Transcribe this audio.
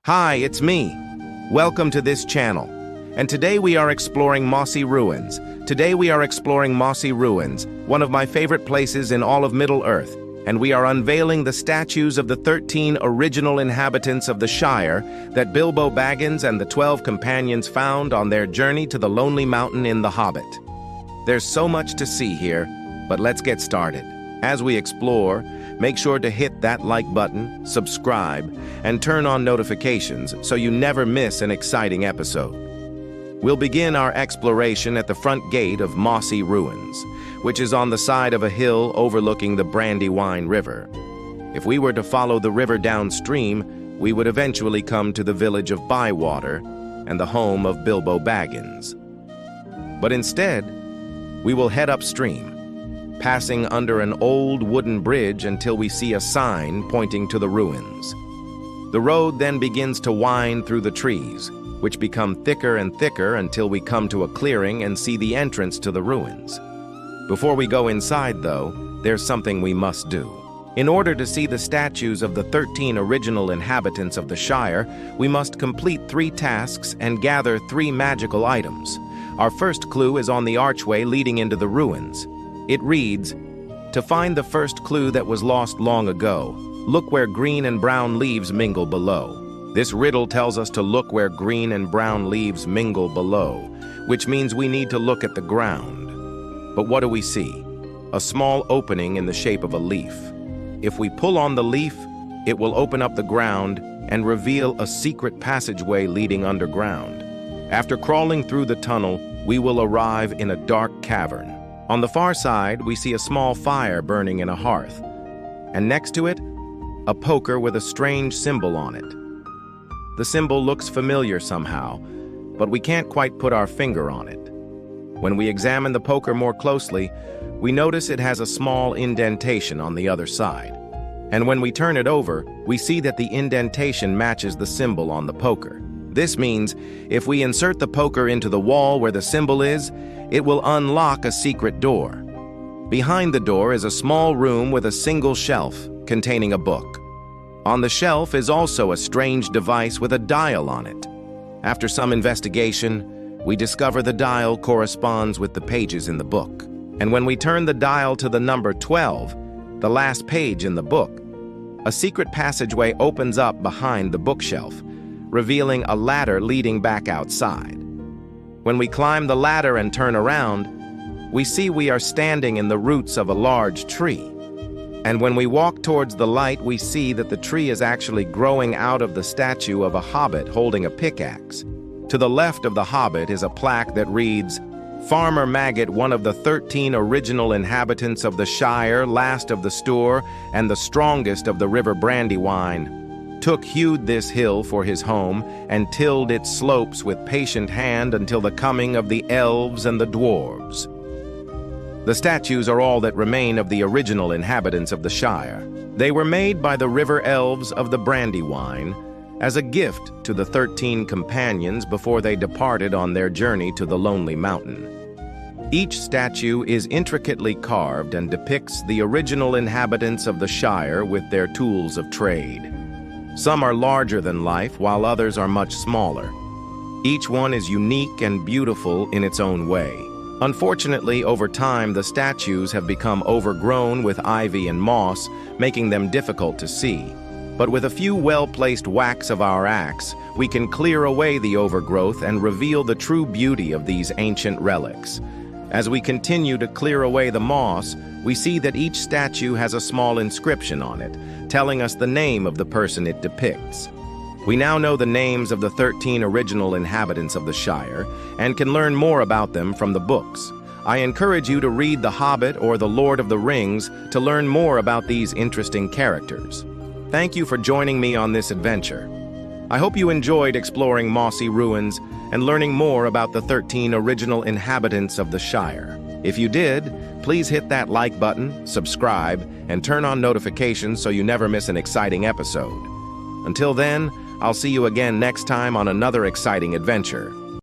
Hi, it's me. Welcome to this channel. And today we are exploring Mossy Ruins. One of my favorite places in all of Middle-earth. And we are unveiling the statues of the 13 original inhabitants of the Shire that Bilbo Baggins and the 12 companions found on their journey to the Lonely Mountain in The Hobbit. There's so much to see here, but let's get started. As we explore, make sure to hit that like button, subscribe, and turn on notifications so you never miss an exciting episode. We'll begin our exploration at the front gate of Mossy Ruins, which is on the side of a hill overlooking the Brandywine River. If we were to follow the river downstream, we would eventually come to the village of Bywater and the home of Bilbo Baggins. But instead, we will head upstream, passing under an old wooden bridge until we see a sign pointing to the ruins. The road then begins to wind through the trees, which become thicker and thicker until we come to a clearing and see the entrance to the ruins. Before we go inside, though, there's something we must do. In order to see the statues of the 13 original inhabitants of the Shire, we must complete 3 tasks and gather 3 magical items. Our first clue is on the archway leading into the ruins. It reads, "To find the first clue that was lost long ago, look where green and brown leaves mingle below." This riddle tells us to look where green and brown leaves mingle below, which means we need to look at the ground. But what do we see? A small opening in the shape of a leaf. If we pull on the leaf, it will open up the ground and reveal a secret passageway leading underground. After crawling through the tunnel, we will arrive in a dark cavern. On the far side, we see a small fire burning in a hearth, and next to it, a poker with a strange symbol on it. The symbol looks familiar somehow, but we can't quite put our finger on it. When we examine the poker more closely, we notice it has a small indentation on the other side. And when we turn it over, we see that the indentation matches the symbol on the poker. This means if we insert the poker into the wall where the symbol is, it will unlock a secret door. Behind the door is a small room with a single shelf containing a book. On the shelf is also a strange device with a dial on it. After some investigation, we discover the dial corresponds with the pages in the book. And when we turn the dial to the number 12, the last page in the book, a secret passageway opens up behind the bookshelf, revealing a ladder leading back outside. When we climb the ladder and turn around, we see we are standing in the roots of a large tree. And when we walk towards the light, we see that the tree is actually growing out of the statue of a hobbit holding a pickaxe. To the left of the hobbit is a plaque that reads, "Farmer Maggot, one of the 13 original inhabitants of the Shire, last of the Stour, and the strongest of the river Brandywine, hewed this hill for his home, and tilled its slopes with patient hand until the coming of the elves and the dwarves." The statues are all that remain of the original inhabitants of the Shire. They were made by the river elves of the Brandywine as a gift to the 13 companions before they departed on their journey to the Lonely Mountain. Each statue is intricately carved and depicts the original inhabitants of the Shire with their tools of trade. Some are larger than life, while others are much smaller. Each one is unique and beautiful in its own way. Unfortunately, over time, the statues have become overgrown with ivy and moss, making them difficult to see. But with a few well-placed whacks of our axe, we can clear away the overgrowth and reveal the true beauty of these ancient relics. As we continue to clear away the moss, we see that each statue has a small inscription on it, telling us the name of the person it depicts. We now know the names of the 13 original inhabitants of the Shire and can learn more about them from the books. I encourage you to read The Hobbit or The Lord of the Rings to learn more about these interesting characters. Thank you for joining me on this adventure. I hope you enjoyed exploring Mossy Ruins and learning more about the 13 original inhabitants of the Shire. If you did, please hit that like button, subscribe, and turn on notifications so you never miss an exciting episode. Until then, I'll see you again next time on another exciting adventure.